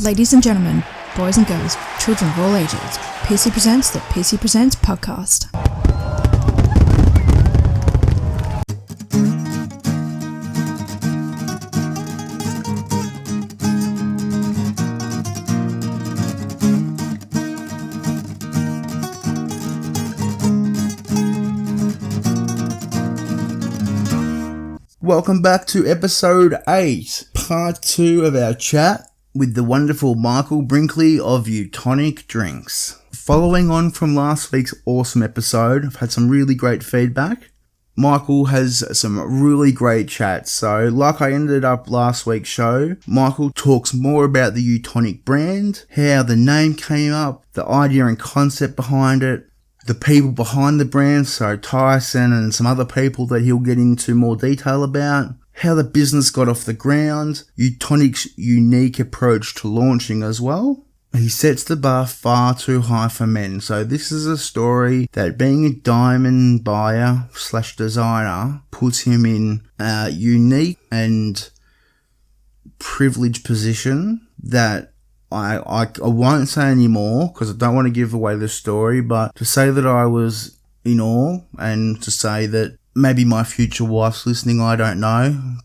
Ladies and gentlemen, boys and girls, children of all ages, Pearcey presents the Pearcey Presents podcast. Welcome back to episode 8, part 2 of our chat with the wonderful Michael Brinkley of UTONIC Drinks. Following on from last week's awesome episode, I've had some really great feedback. Michael has some really great chats, so like I ended up last week's show, Michael talks more about the UTONIC brand, how the name came up, the idea and concept behind it, the people behind the brand, so Tyson and some other people that he'll get into more detail about, how the business got off the ground, UTONIC's unique approach to launching as well. He sets the bar far too high for men, so this is a story that being a diamond buyer / designer puts him in a unique and privileged position that I won't say anymore because I don't want to give away the story, but to say that I was in awe and to say that maybe my future wife's listening, I don't know.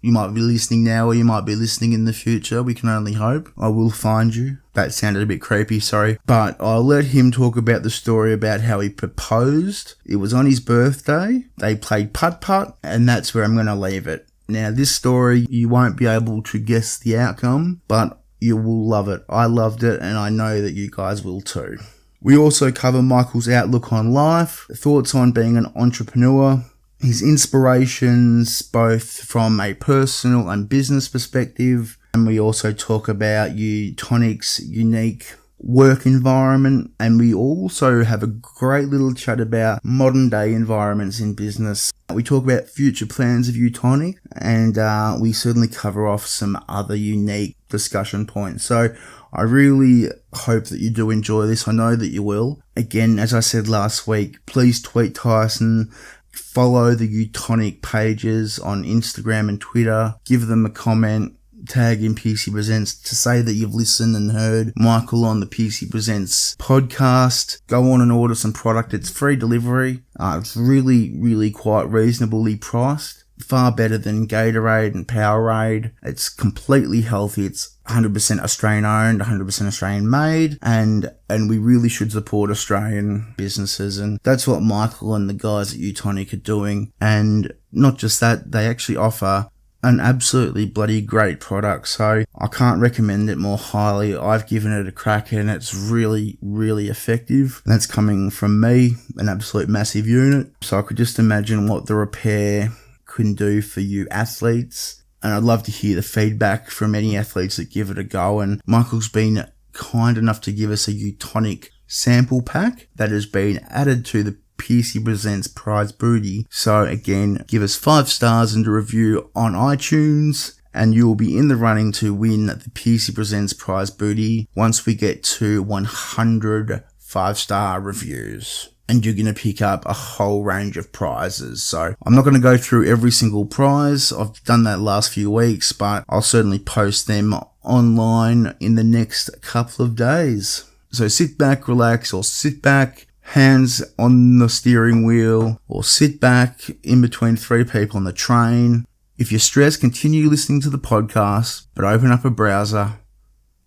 You might be listening now or you might be listening in the future. We can only hope. I will find you. That sounded a bit creepy, sorry. But I'll let him talk about the story about how he proposed. It was on his birthday. They played putt-putt and that's where I'm going to leave it. Now, this story, you won't be able to guess the outcome, but you will love it. I loved it and I know that you guys will too. We also cover Michael's outlook on life, thoughts on being an entrepreneur, his inspirations both from a personal and business perspective, and we also talk about UTONIC's unique work environment, and we also have a great little chat about modern day environments in business. We talk about future plans of UTONIC, and we certainly cover off some other unique discussion points. So I really hope that you do enjoy this. I know that you will. Again, as I said last week, please tweet Tyson, follow the UTONIC pages on Instagram and Twitter, give them a comment, tag in Pearcey Presents to say that you've listened and heard Michael on the Pearcey Presents podcast. Go on and order some product. It's free delivery. It's really quite reasonably priced. Far better than Gatorade and Powerade. It's completely healthy. It's 100% Australian owned, 100% Australian made, and we really should support Australian businesses, and that's what Michael and the guys at UTONIC are doing. And not just that, they actually offer an absolutely bloody great product, so I can't recommend it more highly. I've given it a crack and it's really effective. And that's coming from me, an absolute massive unit, so I could just imagine what the repair can do for you athletes. And I'd love to hear the feedback from any athletes that give it a go. And Michael's been kind enough to give us a UTONIC sample pack that has been added to the Pearcey Presents prize booty. So again, give us 5 stars and a review on iTunes, and you will be in the running to win the Pearcey Presents prize booty once we get to 100 5-star reviews. And you're going to pick up a whole range of prizes. So I'm not going to go through every single prize. I've done that last few weeks, but I'll certainly post them online in the next couple of days. So sit back, relax, or sit back, hands on the steering wheel, or sit back in between 3 people on the train. If you're stressed, continue listening to the podcast, but open up a browser,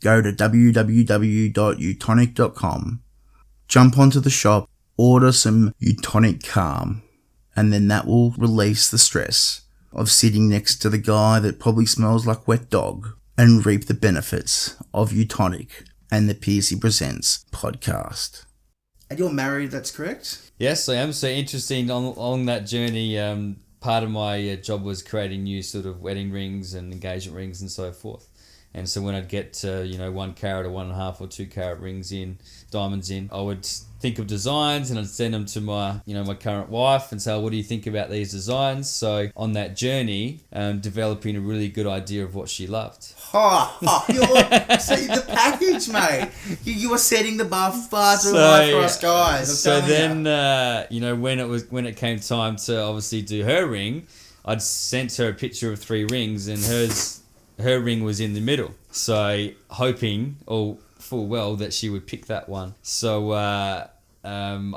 go to www.utonic.com, jump onto the shop, order some UTONIC Calm, and then that will release the stress of sitting next to the guy that probably smells like wet dog and reap the benefits of UTONIC and the Pearcey Presents podcast. And you're married, that's correct? Yes, I am. So interesting along that journey, part of my job was creating new sort of wedding rings and engagement rings and so forth. And so when I'd get 1 carat or 1.5 or 2 carat rings in, diamonds in, I would think of designs and I'd send them to my current wife and say, what do you think about these designs? So on that journey, developing a really good idea of what she loved. See the package, mate. You were setting the bar far too high for us guys. So then, when it came time to obviously do her ring, I'd sent her a picture of 3 rings and hers her ring was in the middle. So hoping, all full well, that she would pick that one. So I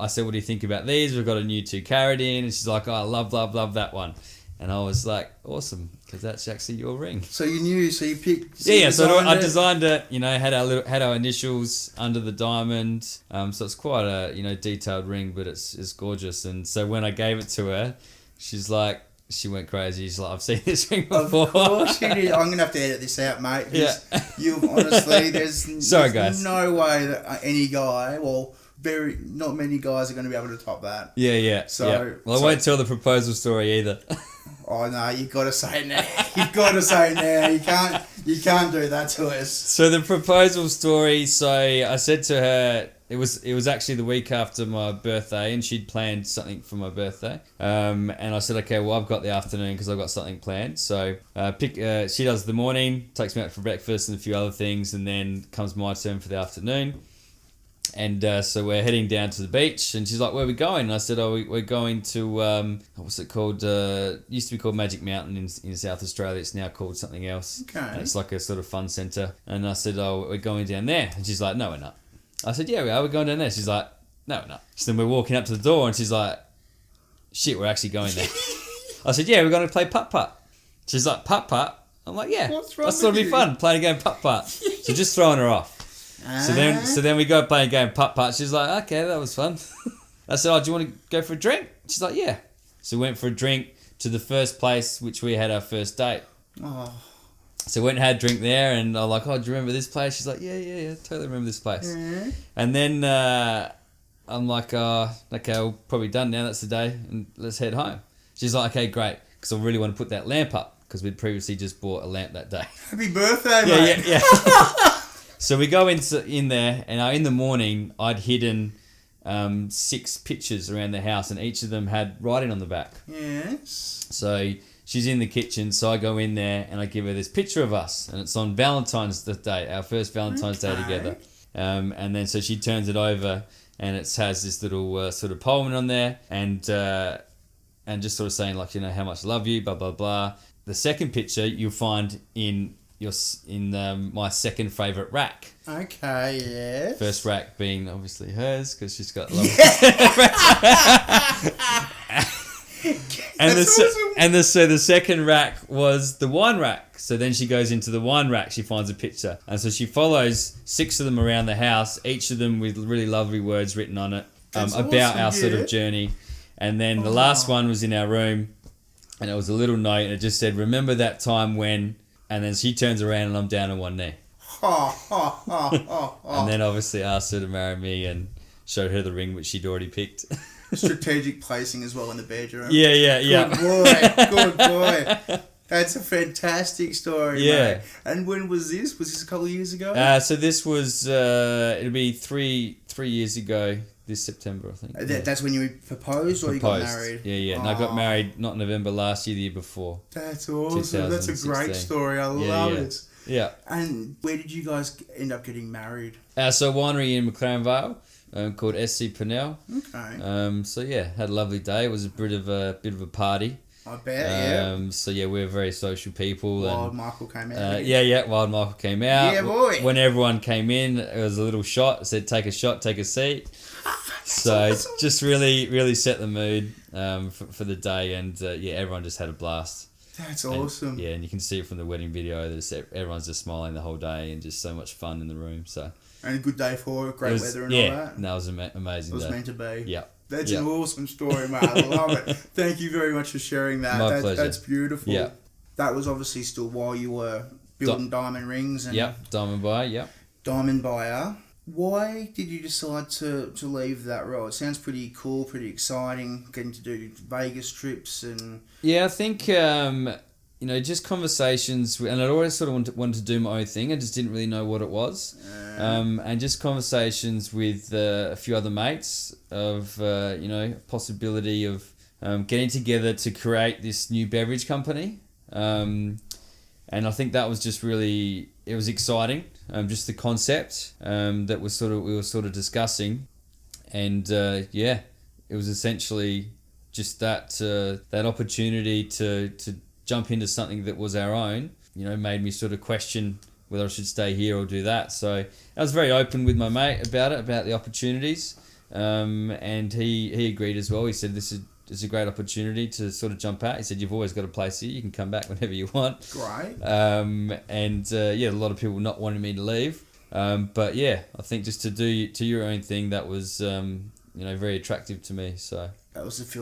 said, what do you think about these? We've got a new 2 carat in. And she's like, oh, I love that one. And I was like, awesome, because that's actually your ring. So you knew, so you picked... So Yeah, so I designed it, had our initials under the diamond. So it's quite a, detailed ring, but it's gorgeous. And so when I gave it to her, she's like, she went crazy. She's like, I've seen this ring before. Of course you did. I'm going to have to edit this out, mate. Yeah. You've honestly, there's Sorry, guys. No way that any guy, not many guys are going to be able to top that. Yeah. So, yeah. Well, I won't tell the proposal story either. Oh no, you got to say it now. You've got to say it now. You can't do that to us. So the proposal story. So I said to her, it was actually the week after my birthday, and she'd planned something for my birthday. And I said, okay, well, I've got the afternoon because I've got something planned. So she does the morning, takes me out for breakfast and a few other things, and then comes my turn for the afternoon. And so we're heading down to the beach, and she's like, where are we going? And I said, we're going to, what's it called? Used to be called Magic Mountain in South Australia. It's now called something else. Okay. And it's like a sort of fun centre. And I said, we're going down there. And she's like, no, we're not. I said, yeah, we are. We're going down there. She's like, no, we're not. So then we're walking up to the door, and she's like, shit, we're actually going there. I said, yeah, we're going to play putt-putt. She's like, putt-putt? I'm like, yeah. What's wrong That's going to be fun, playing a game of putt-putt. So just throwing her off. So then we go play a game of putt-putt. She's like, okay, that was fun. I said, do you want to go for a drink? She's like, yeah. So we went for a drink to the first place which we had our first date. Oh. So we went and had a drink there, and I'm like, do you remember this place? She's like, yeah, totally remember this place. Mm-hmm. And then I'm like, okay, we're probably done now. That's the day, and let's head home. She's like, okay, great, because I really want to put that lamp up, because we'd previously just bought a lamp that day. Happy birthday, mate. Yeah. So we go in there, and in the morning, I'd hidden 6 pictures around the house, and each of them had writing on the back. Yes. So she's in the kitchen, so I go in there, and I give her this picture of us, and it's on Valentine's Day, our first Valentine's Day together. And then so she turns it over, and it has this little sort of poem on there, and just sort of saying, like, how much I love you, blah, blah, blah. The second picture you'll find in my second favourite rack. Okay, yes. First rack being obviously hers, because she's got love. So the second rack was the wine rack. So then she goes into the wine rack, she finds a picture. And so she follows 6 of them around the house, each of them with really lovely words written on it about our sort of journey. And then the last one was in our room, and it was a little note, and it just said, remember that time when... And then she turns around, and I'm down on one knee. And then obviously asked her to marry me and showed her the ring which she'd already picked. Strategic placing as well in the bedroom. Yeah. Good boy. That's a fantastic story, yeah. Mate. And when was this? Was this a couple of years ago? So this was, it'll be three years ago this September, I think. That's when you proposed or you got married? Yeah. And I got married not November last year, the year before. That's awesome. That's a great story. I love it. Yeah. And where did you guys end up getting married? So a winery in McLaren Vale. Called SC Purnell. Okay. So yeah, had a lovely day. It was a bit of a party. I bet, yeah. So yeah, we're very social people. Wild Michael came out. Wild Michael came out. Yeah, boy. When everyone came in, it was a little shot. It said, take a shot, take a seat. So awesome. Just really set the mood for the day, and everyone just had a blast. That's awesome. And you can see it from the wedding video. That everyone's just smiling the whole day, and just so much fun in the room. So. And a good day for it, great weather and all that. Yeah, that was an amazing day. It was meant to be. Yeah. That's an awesome story, mate. I love it. Thank you very much for sharing that. My pleasure. That's beautiful. Yeah. That was obviously still while you were building diamond rings. And diamond buyer, Diamond buyer. Why did you decide to leave that role? It sounds pretty cool, pretty exciting, getting to do Vegas trips and... Yeah, I think... just conversations, and I'd always sort of wanted to do my own thing. I just didn't really know what it was. And just conversations with a few other mates of, possibility of getting together to create this new beverage company. And I think that was just really, it was exciting. Just the concept that we were sort of discussing. And it was essentially just that opportunity to jump into something that was our own, made me sort of question whether I should stay here or do that. So I was very open with my mate about the opportunities, and he agreed as well. He said this is a great opportunity to sort of jump out. He said you've always got a place here. You can come back whenever you want. Great. A lot of people not wanting me to leave. But yeah, I think just to do your own thing, that was very attractive to me. So that was the